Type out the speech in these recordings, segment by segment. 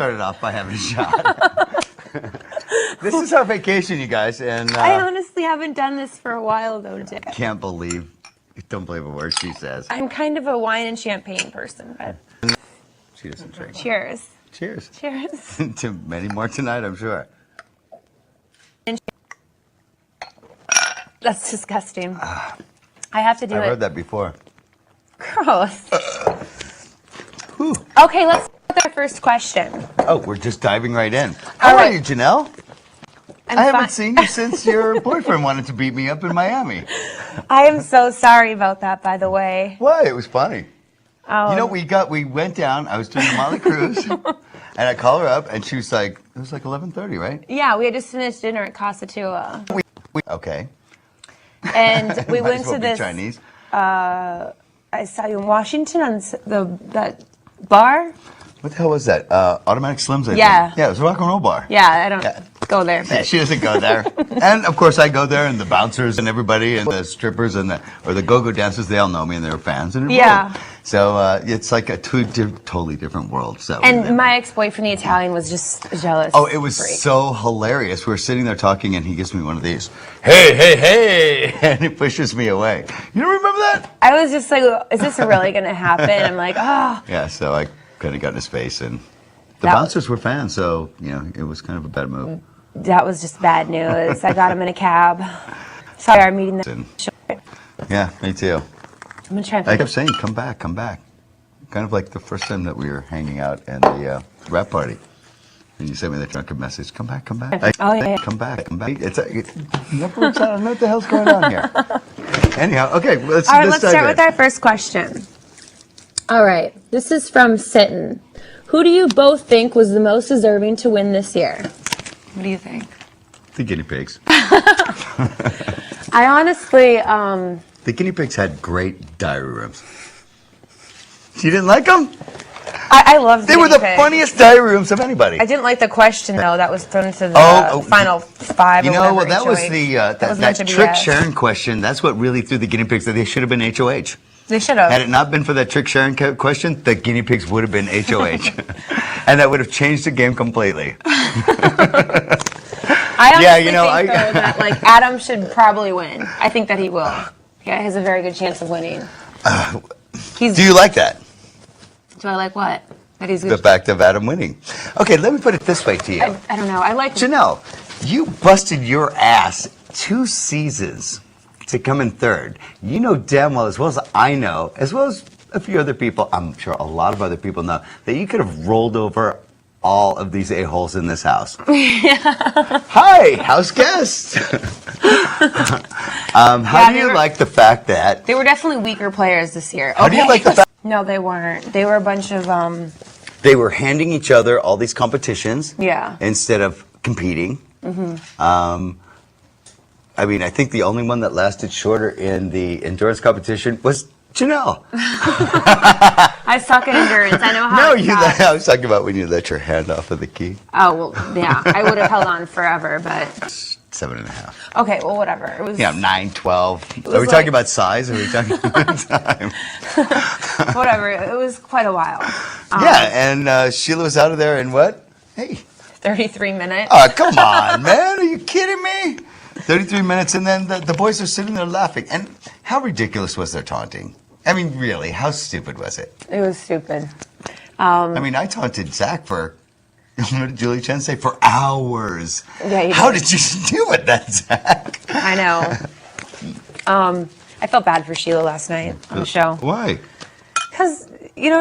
started off by having a shot. This is our vacation, you guys, and I honestly haven't done this for a while, though, Dick. don't believe a word she says. I'm kind of a wine and champagne person, but She doesn't drink. cheers. Cheers. Cheers. To many more tonight, I'm sure. That's disgusting. I have to do I've it. heard that before. Gross. Whew. Okay, let's start with our first question. Oh, we're just diving right in. How All are right. you, Janelle? I'm I haven't fine. seen you since your boyfriend wanted to beat me up in Miami. I am so sorry about that, by the way. Why? It was funny. Oh. You know, we went down. I was doing the Molly Cruise, and I called her up, and she was like, it was like 11:30, right? Yeah, we had just finished dinner at Casa Tua. Okay. And we Might went as well to be this. Chinese. I saw you in Washington on that bar. What the hell was that? Automatic Slims, I Yeah. think. Yeah, it was a rock and roll bar. Yeah, I don't Yeah. go there. But She doesn't go there. And of course I go there, and the bouncers and everybody and the strippers and the go-go dancers, they all know me and they're fans. And Yeah. So it's like a totally different world. So And my ex-boyfriend, the Italian, was just jealous. oh, it was freak. so hilarious. We were sitting there talking, and he gives me one of these. Hey, hey, hey! And he pushes me away. You don't remember that? I was just like, is this really going to happen? I'm like, oh. Yeah, so I kind of got in his face, and the That- bouncers were fans, so, it was kind of a bad move. That was just bad news. I got him in a cab. Sorry, our meeting. And- Yeah, me too. I'm going to try and I kept saying, come back, come back. Kind of like the first time that we were hanging out in the rap party. And you sent me that drunken message, come back, come back. Oh, yeah. Come back, come back. It never works out. I don't know what the hell's going on here. Anyhow, okay, let's All right, let's dive start in. with our first question. All right, this is from Sitten. Who do you both think was the most deserving to win this year? What do you think? The guinea pigs. I honestly, The guinea pigs had great diary rooms. You didn't like them? I love They were the funniest diary rooms of anybody. I didn't like the question, though. That was thrown into the Oh, final five. You or know, whatever, that was HOH. the was meant that to be trick yes. Sharon question. That's what really threw the guinea pigs. That they should have been HOH. They should have. Had it not been for that trick Sharon question, the guinea pigs would have been HOH, and that would have changed the game completely. I honestly think, though, that like Adam should probably win. I think that he will. Yeah, he has a very good chance of winning. Do you like that? Do I like what? That he's The good. fact of Adam winning. Okay, let me put it this way to you. I don't know. I like. Janelle, you busted your ass 2 seasons to come in third. You know damn well, as well as I know, as well as a few other people, I'm sure a lot of other people know, that you could have rolled over all of these a-holes in this house. Hi, house guest. How do you like the fact that... They were definitely weaker players this year. How do you like the fact... No, they weren't. They were a bunch of They were handing each other all these competitions Yeah. instead of competing. Mm-hmm. I mean, I think the only one that lasted shorter in the endurance competition was Janelle. I suck at endurance. I know how. No, I was talking about when you let your hand off of the key. Oh well, yeah. I would have held on forever, but 7.5. okay. Well, whatever. It was. Yeah, 9, 12. was Are we like- talking about size or are we talking about time? Whatever. It was quite a while. Yeah, and Sheila was out of there in what? Hey. 33 minutes. Oh, come on, man. Are you kidding me? 33 minutes, and then the boys are sitting there laughing. And how ridiculous was their taunting? I mean, really, how stupid was it? It was stupid. I mean, I taunted Zach for, what did Julie Chen say? For hours. Yeah, you How did. did you do it, that Zach? I know. I felt bad for Sheila last night on the show Why? because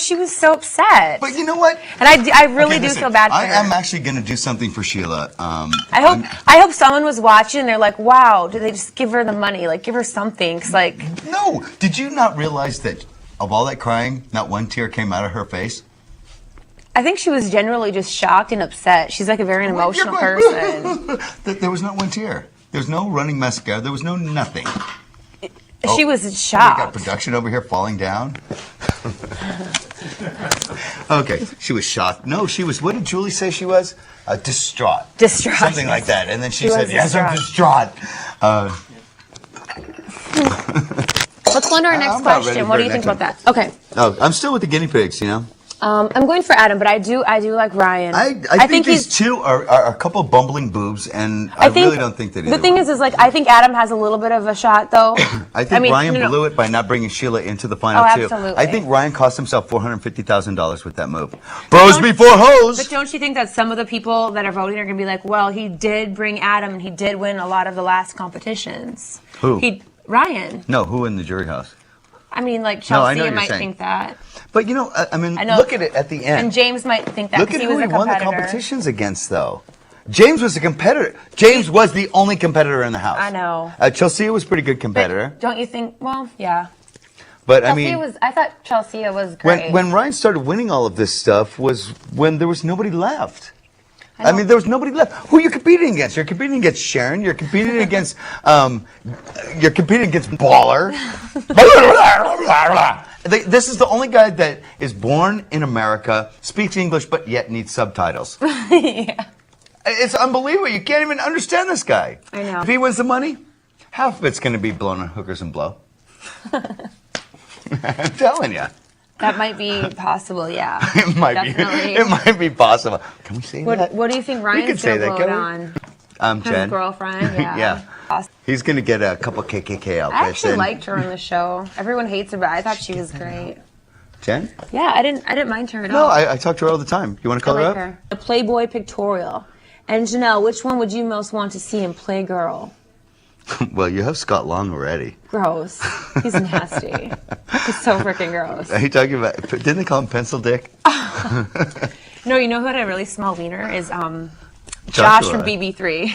she was so upset. But you know what? And I really Okay, do listen, feel bad for I her. am actually going to do something for Sheila. I hope someone was watching and they're like, wow, did they just give her the money? Like, give her something. 'Cause, like, No, did you not realize that of all that crying, not one tear came out of her face? I think she was generally just shocked and upset. She's like a very emotional person. There was not one tear. There's no running mascara. There was no nothing. She was We got shocked. production over here falling down. Okay, she was shocked. No, she was, what did Julie say she was? Distraught. Distraught. Something like that. And then she She said, was yes, I'm distraught. Let's go on to our next I'm not ready question. for What do it you think next about that? Okay. Oh, I'm still with the guinea pigs, I'm going for Adam, but I do like Ryan. I think these two are a couple of bumbling boobs, and I really don't think that either. The thing is like, I think Adam has a little bit of a shot, though. I think Ryan blew it by not bringing Sheila into the final two. Absolutely. I think Ryan cost himself $450,000 with that move. Bros before hoes! But don't you think that some of the people that are voting are going to be like, well, he did bring Adam, and he did win a lot of the last competitions. Who? Ryan. No, who in the jury house? I mean, like, Chelsea might saying. think that. But, look at it at the end. And James might think that because he was a competitor. Look at who he won the competitions against, though. James was a competitor. James was the only competitor in the house. I know. Chelsea was a pretty good competitor. But don't you think? Well, yeah. But I thought Chelsea was great. When Ryan started winning all of this stuff was when there was nobody left. There was nobody left. Who are you competing against? You're competing against Sharon. You're competing against Baller. This is the only guy that is born in America, speaks English, but yet needs subtitles. Yeah. It's unbelievable. You can't even understand this guy. I know. If he wins the money, half of it's going to be blown on hookers and blow. I'm telling you. That might be possible, yeah. It might Definitely. be. It might be possible. Can we say that? What do you think Ryan's going to vote on? Jen. His girlfriend, yeah. Yeah. Awesome. He's going to get a couple KKK outfits. I actually liked her on the show. Everyone hates her, but I thought she was great. Jen? Yeah, I didn't mind her at all. No, I talk to her all the time. You want to call her up? The Playboy pictorial. And Janelle, which one would you most want to see in Playgirl? Well, you have Scott Long already. Gross. He's nasty. He's so freaking gross. Are you talking about? Didn't they call him Pencil Dick? No, you know who had a really small wiener is Josh from BB3.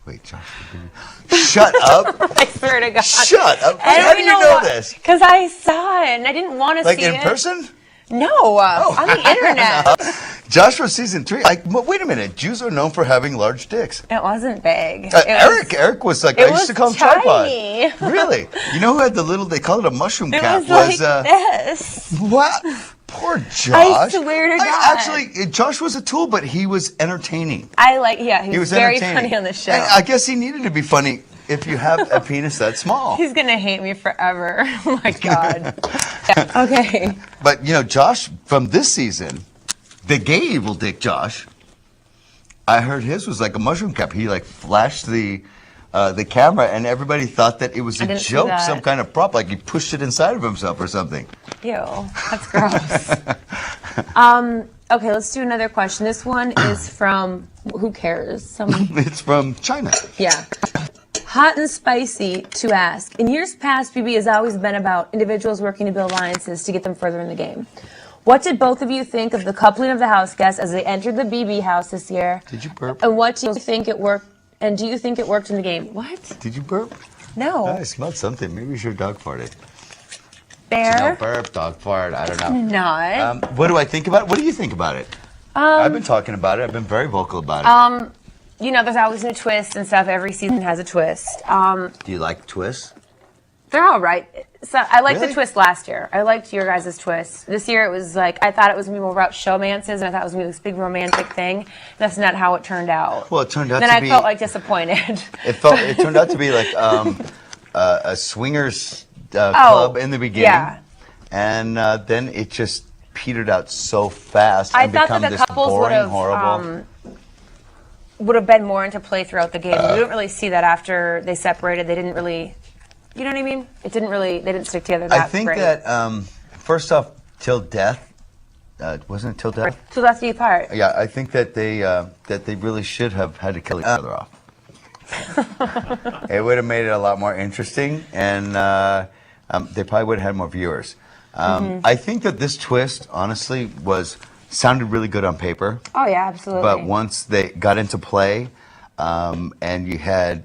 Wait, Josh from BB3. Shut up! I swear to God. Shut up! How do you know this? Because I saw it and I didn't want to see it. Like in person? No, on the internet. Josh from season 3. Wait a minute. Jews are known for having large dicks. It wasn't big. Eric was like, I used to call him tiny. Tripod. Really? You know who had the little, they call it a mushroom cap? It was like this. What? Poor Josh. I swear to God. Actually, Josh was a tool, but he was entertaining. He was very funny on the show. I guess he needed to be funny if you have a penis that small. He's going to hate me forever. Oh my God. Yeah. Okay. But, Josh from this season, the gay EvelDick Josh, I heard his was like a mushroom cap. He like flashed the camera, and everybody thought that it was a joke, some kind of prop, like he pushed it inside of himself or something. Ew, that's gross. Okay, let's do another question. This one is from, who cares? It's from China. Yeah. Hot and spicy to ask. In years past, BB has always been about individuals working to build alliances to get them further in the game. What did both of you think of the coupling of the house guests as they entered the BB house this year? Did you burp? And what do you think it worked? And do you think it worked in the game? What? Did you burp? No. I smelled something. Maybe you should have dog farted. Bear? No burp, dog fart. I don't know. Not. What do I think about it? What do you think about it? I've been talking about it. I've been very vocal about it. There's always new twists and stuff. Every season has a twist. Do you like twists? They're all right. So I liked the twist last year. I liked your guys' twist. This year it was like, I thought it was going to be more about showmances, and I thought it was going to be this big romantic thing. That's not how it turned out. Well, it turned out then to be... Then I felt like disappointed. It turned out to be like a swingers club in the beginning. Yeah. And then it just petered out so fast and become this boring, horrible... would have been more into play throughout the game. We didn't really see that after they separated. They didn't really... You know what I mean? They didn't stick together that great. I think that, first off, Till Death, wasn't it Till Death? Till Death Do You Part. Yeah, I think that they really should have had to kill each other off. It would have made it a lot more interesting, and they probably would have had more viewers. I think that this twist, honestly, sounded really good on paper. Oh, yeah, absolutely. But once they got into play, and you had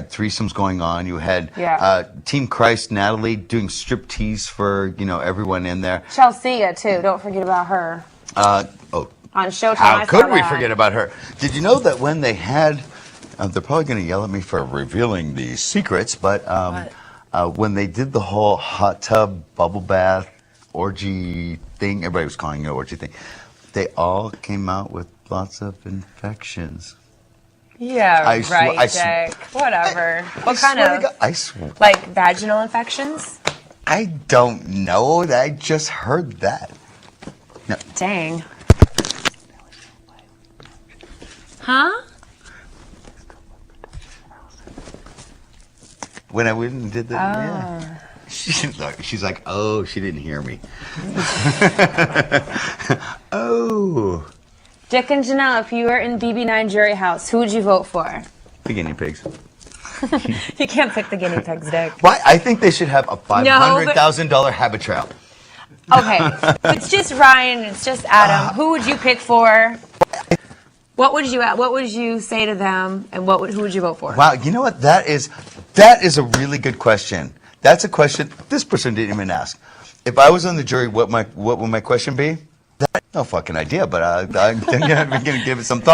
threesomes going on. You had Team Christ, Natalie, doing striptease for everyone in there. Chelsea too. Don't forget about her. On Showtime. How could we forget about her? Did you know that when they had? They're probably going to yell at me for revealing the secrets, but when they did the whole hot tub bubble bath orgy thing, everybody was calling it an orgy thing. They all came out with lots of infections. Yeah, right, Dick. Whatever. What kind of? Like vaginal infections? I don't know. I just heard that. No. Dang. Huh? When I went and did that, yeah. She's like, oh, she didn't hear me. Oh. Dick and Janelle, if you were in BB9 Jury House, who would you vote for? The guinea pigs. You can't pick the guinea pigs, Dick. Why? I think they should have a $500,000 habit trail. Okay, if it's just Ryan, it's just Adam. Who would you pick for? What would you say to them, and who would you vote for? Wow, you know what? That is a really good question. That's a question this person didn't even ask. If I was on the jury, what would my question be? No fucking idea, but I'm going to give it some thought.